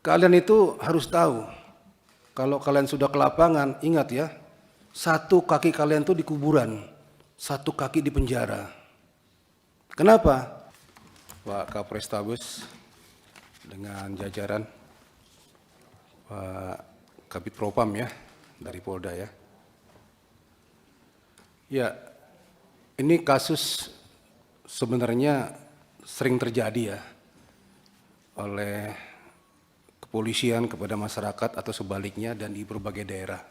Kalian itu harus tahu, kalau kalian sudah ke lapangan, ingat ya, satu kaki kalian itu di kuburan, satu kaki di penjara. Kenapa? Pak Kapolres Tabes dengan jajaran Pak Kabid Propam ya, dari Polda ya. Ya, ini kasus sebenarnya sering terjadi ya oleh kepolisian kepada masyarakat atau sebaliknya dan di berbagai daerah.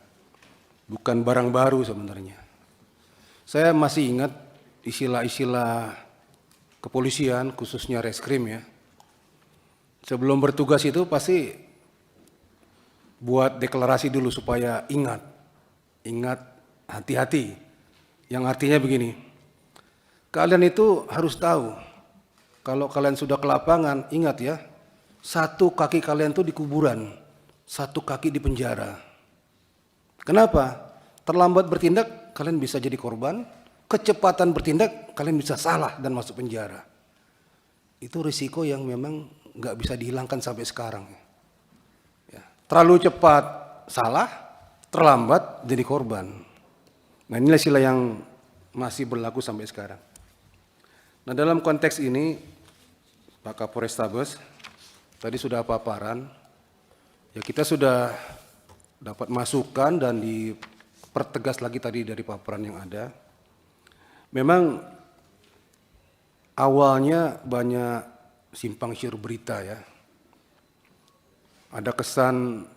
Bukan barang baru sebenarnya. Saya masih ingat istilah-istilah kepolisian khususnya reskrim ya. Sebelum bertugas itu pasti buat deklarasi dulu supaya ingat, hati-hati. Yang artinya begini, kalian itu harus tahu, kalau kalian sudah ke lapangan, ingat ya, satu kaki kalian itu di kuburan, satu kaki di penjara. Kenapa? Terlambat bertindak, kalian bisa jadi korban. Kecepatan bertindak, kalian bisa salah dan masuk penjara. Itu risiko yang memang nggak bisa dihilangkan sampai sekarang. Ya. Terlalu cepat salah, terlambat jadi korban. Nah inilah istilah yang masih berlaku sampai sekarang. Nah dalam konteks ini, Pak Kapolres Tabes, tadi sudah paparan, ya kita sudah dapat masukan dan dipertegas lagi tadi dari paparan yang ada. Memang awalnya banyak simpang siur berita ya. Ada kesan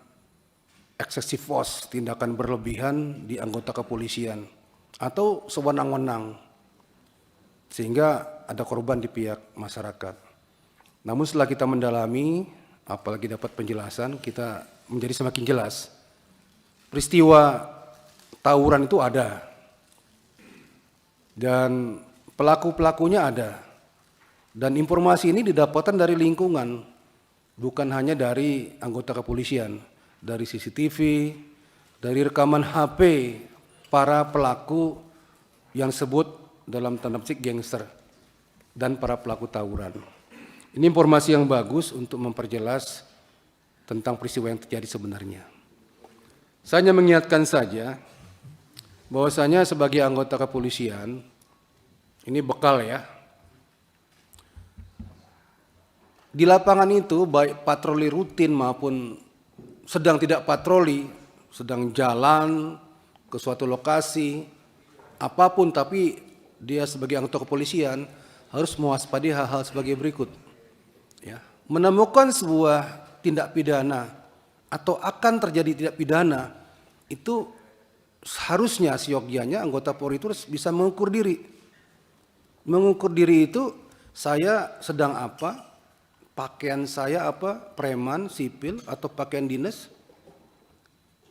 excessive force, tindakan berlebihan di anggota kepolisian atau sewenang-wenang sehingga ada korban di pihak masyarakat. Namun setelah kita mendalami, apalagi dapat penjelasan, kita menjadi semakin jelas. Peristiwa tawuran itu ada. Dan pelaku-pelakunya ada. Dan informasi ini didapatkan dari lingkungan, bukan hanya dari anggota kepolisian, dari CCTV, dari rekaman HP para pelaku yang sebut dalam tanda petik gangster dan para pelaku tawuran. Ini informasi yang bagus untuk memperjelas tentang peristiwa yang terjadi sebenarnya. Saya hanya mengingatkan saja bahwasanya sebagai anggota kepolisian, ini bekal ya. Di lapangan itu baik patroli rutin maupun sedang tidak patroli, sedang jalan ke suatu lokasi, apapun tapi dia sebagai anggota kepolisian harus mewaspadai hal-hal sebagai berikut. Ya, menemukan sebuah tindak pidana atau akan terjadi tindak pidana itu seharusnya seyogyanya anggota Polri itu bisa mengukur diri. Mengukur diri itu saya sedang apa, pakaian saya apa, preman, sipil atau pakaian dinas.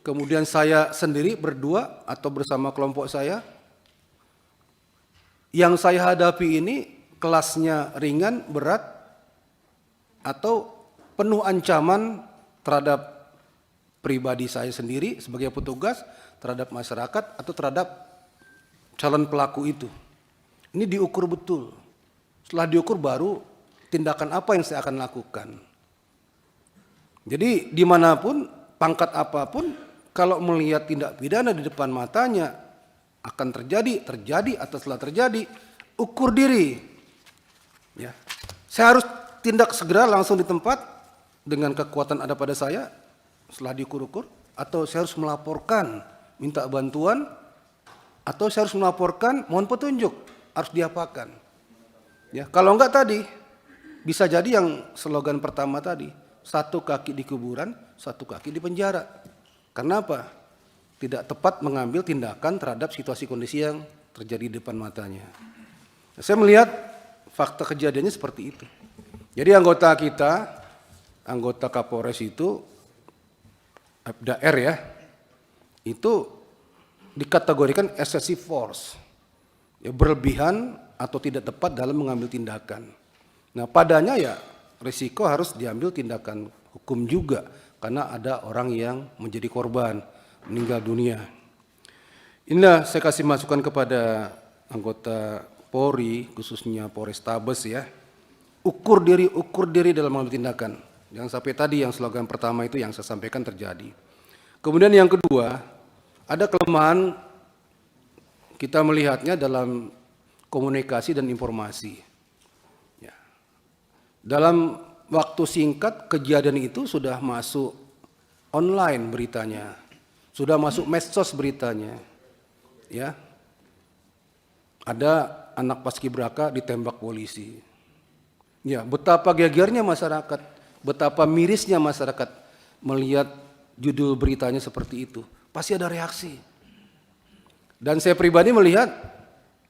Kemudian saya sendiri berdua atau bersama kelompok saya. Yang saya hadapi ini kelasnya ringan, berat, atau penuh ancaman terhadap pribadi saya sendiri sebagai petugas, terhadap masyarakat, atau terhadap calon pelaku itu. Ini diukur betul. Setelah diukur baru tindakan apa yang saya akan lakukan. Jadi dimanapun, pangkat apapun, kalau melihat tindak pidana di depan matanya, akan terjadi atau setelah terjadi, ukur diri. Ya. Saya harus tindak segera langsung di tempat dengan kekuatan ada pada saya setelah diukur-ukur, atau saya harus melaporkan, minta bantuan, atau saya harus melaporkan, mohon petunjuk, harus diapakan. Ya, kalau enggak tadi, bisa jadi yang slogan pertama tadi, satu kaki di kuburan, satu kaki di penjara. Karena apa? Tidak tepat mengambil tindakan terhadap situasi kondisi yang terjadi di depan matanya. Saya melihat fakta kejadiannya seperti itu. Jadi anggota kita, anggota Kapolres itu, Abda R ya, itu dikategorikan excessive force, ya, berlebihan atau tidak tepat dalam mengambil tindakan. Nah padanya ya risiko harus diambil tindakan hukum juga, karena ada orang yang menjadi korban, meninggal dunia. Inilah saya kasih masukan kepada anggota Polri, khususnya Polres Tabes ya, ukur diri dalam mengambil tindakan. Jangan sampai tadi yang slogan pertama itu yang saya sampaikan terjadi. Kemudian yang kedua, ada kelemahan kita melihatnya dalam komunikasi dan informasi. Ya. Dalam waktu singkat kejadian itu sudah masuk online beritanya, sudah masuk medsos beritanya. Ya. Ada anak paskibraka ditembak polisi. Ya, betapa gegernya masyarakat, betapa mirisnya masyarakat melihat judul beritanya seperti itu. Pasti ada reaksi. Dan saya pribadi melihat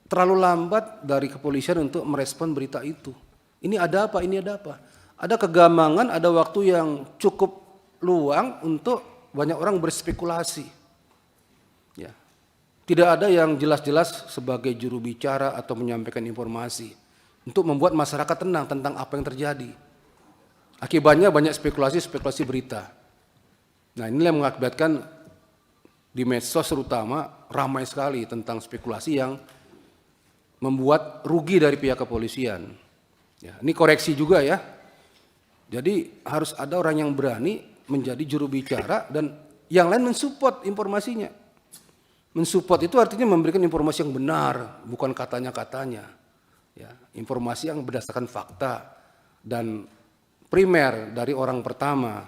terlalu lambat dari kepolisian untuk merespon berita itu. Ini ada apa? Ini ada apa? Ada kegamangan, ada waktu yang cukup luang untuk banyak orang berspekulasi. Ya. Tidak ada yang jelas-jelas sebagai juru bicara atau menyampaikan informasi untuk membuat masyarakat tenang tentang apa yang terjadi. Akibatnya banyak spekulasi berita. Nah, inilah yang mengakibatkan di medsos terutama ramai sekali tentang spekulasi yang membuat rugi dari pihak kepolisian. Ya, ini koreksi juga ya. Jadi harus ada orang yang berani menjadi juru bicara dan yang lain mensupport informasinya. Mensupport itu artinya memberikan informasi yang benar, bukan katanya-katanya. Ya, informasi yang berdasarkan fakta dan primer dari orang pertama.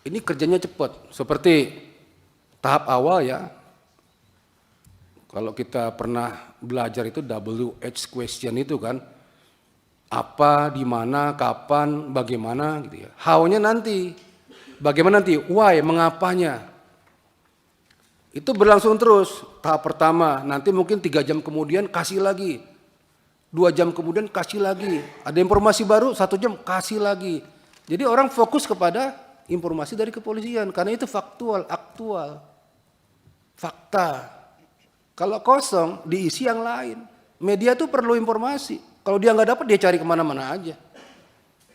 Ini kerjanya cepat, seperti tahap awal ya. Kalau kita pernah belajar itu WH question itu kan, apa, di mana, kapan, bagaimana gitu ya. How-nya nanti, bagaimana nanti, why, mengapanya. Itu berlangsung terus. Tahap pertama, nanti mungkin 3 jam kemudian kasih lagi. 2 jam kemudian kasih lagi. Ada informasi baru 1 jam kasih lagi. Jadi orang fokus kepada informasi dari kepolisian karena itu faktual, aktual, fakta. Kalau kosong diisi yang lain. Media itu perlu informasi. Kalau dia nggak dapat dia cari kemana-mana aja.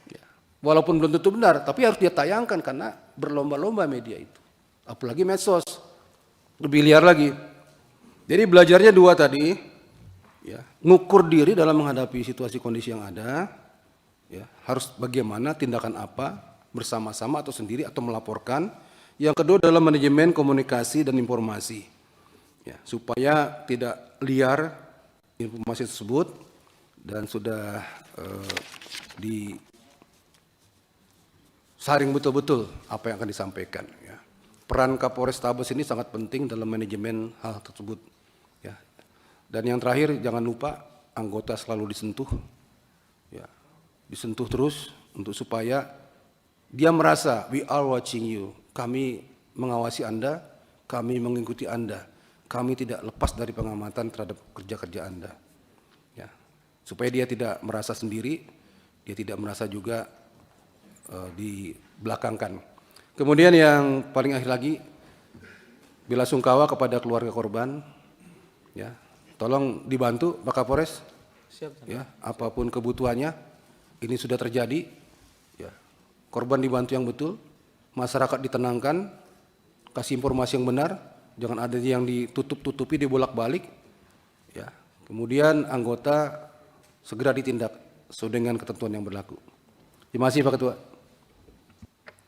Ya. Walaupun belum tentu benar, tapi harus dia tayangkan karena berlomba-lomba media itu. Apalagi medsos, lebih liar lagi. Jadi belajarnya 2 tadi. Ya, ngukur diri dalam menghadapi situasi kondisi yang ada, ya, harus bagaimana, tindakan apa, bersama-sama atau sendiri atau melaporkan. Yang kedua dalam manajemen komunikasi dan informasi, ya, supaya tidak liar informasi tersebut dan sudah disaring betul-betul apa yang akan disampaikan. Ya. Peran Kapolres Tabes ini sangat penting dalam manajemen hal tersebut. Dan yang terakhir jangan lupa anggota selalu disentuh, ya, disentuh terus untuk supaya dia merasa we are watching you, kami mengawasi Anda, kami mengikuti Anda, kami tidak lepas dari pengamatan terhadap kerja-kerja Anda, ya, supaya dia tidak merasa sendiri, dia tidak merasa juga dibelakangkan. Kemudian yang paling akhir lagi, belasungkawa kepada keluarga korban, ya. Tolong dibantu Pak Kapolres, ya, apapun kebutuhannya, ini sudah terjadi, ya, korban dibantu yang betul, masyarakat ditenangkan, kasih informasi yang benar, jangan ada yang ditutup-tutupi, dibolak-balik, ya. Kemudian anggota segera ditindak sesuai dengan ketentuan yang berlaku. Terima kasih Pak Ketua.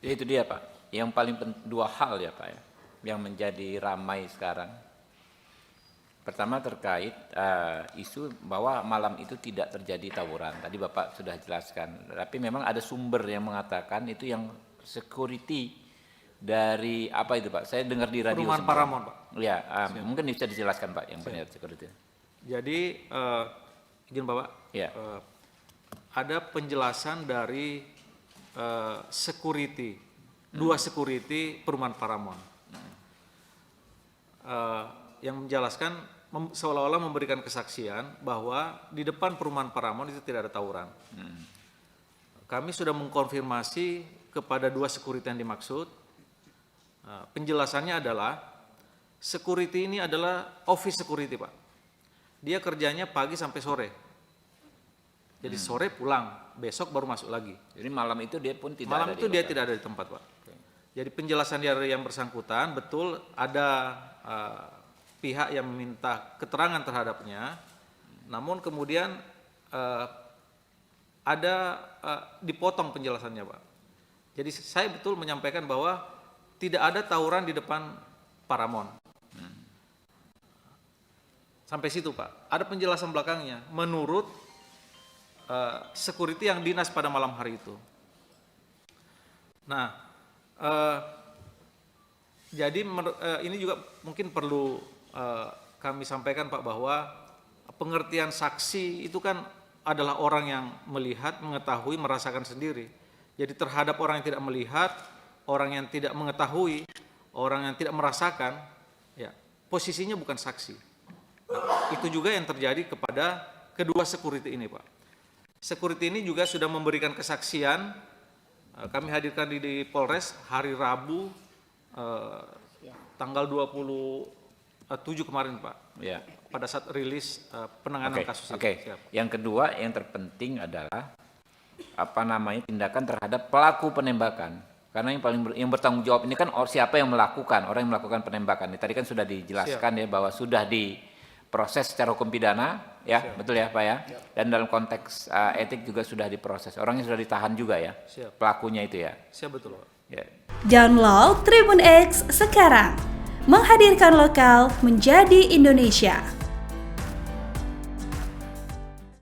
Ya, itu dia Pak, yang paling 2 hal ya Pak ya, yang menjadi ramai sekarang. Pertama terkait isu bahwa malam itu tidak terjadi tawuran. Tadi Bapak sudah jelaskan. Tapi memang ada sumber yang mengatakan itu yang security dari apa itu Pak? Saya dengar di radio. Perumahan Paramount Pak. Ya, mungkin bisa dijelaskan Pak yang benar security. Jadi izin Bapak. Ya. Ada penjelasan dari security, 2 security Perumahan Paramount. Yang menjelaskan seolah-olah memberikan kesaksian bahwa di depan Perumahan Paramount itu tidak ada tawuran. Kami sudah mengkonfirmasi kepada 2 security yang dimaksud. Penjelasannya adalah security ini adalah office security Pak. Dia kerjanya pagi sampai sore. Jadi sore pulang, besok baru masuk lagi. Jadi malam itu dia pun tidak malam ada itu dia tidak ada di tempat Pak. Okay. Jadi penjelasan dari yang bersangkutan betul ada pihak yang meminta keterangan terhadapnya, namun kemudian ada dipotong penjelasannya Pak. Jadi saya betul menyampaikan bahwa tidak ada tawuran di depan Paramount. Sampai situ Pak. Ada penjelasan belakangnya. Menurut security yang dinas pada malam hari itu. Nah, jadi ini juga mungkin perlu kami sampaikan Pak, bahwa pengertian saksi itu kan adalah orang yang melihat, mengetahui, merasakan sendiri. Jadi terhadap orang yang tidak melihat, orang yang tidak mengetahui, orang yang tidak merasakan, ya posisinya bukan saksi. Nah, itu juga yang terjadi kepada kedua security ini Pak. Security ini juga sudah memberikan kesaksian, kami hadirkan di Polres hari Rabu tanggal 27 kemarin Pak. Ya. Pada saat rilis penanganan kasus ini. Oke. Yang kedua yang terpenting adalah tindakan terhadap pelaku penembakan. Karena yang bertanggung jawab ini kan siapa yang melakukan, orang yang melakukan penembakan. Ini tadi kan sudah dijelaskan ya bahwa sudah diproses secara hukum pidana, ya. Betul ya Pak ya. Dan dalam konteks etik juga sudah diproses. Orangnya sudah ditahan juga ya. Pelakunya itu ya. Siap betul Pak. Ya. Download Tribun X sekarang. Menghadirkan lokal menjadi Indonesia.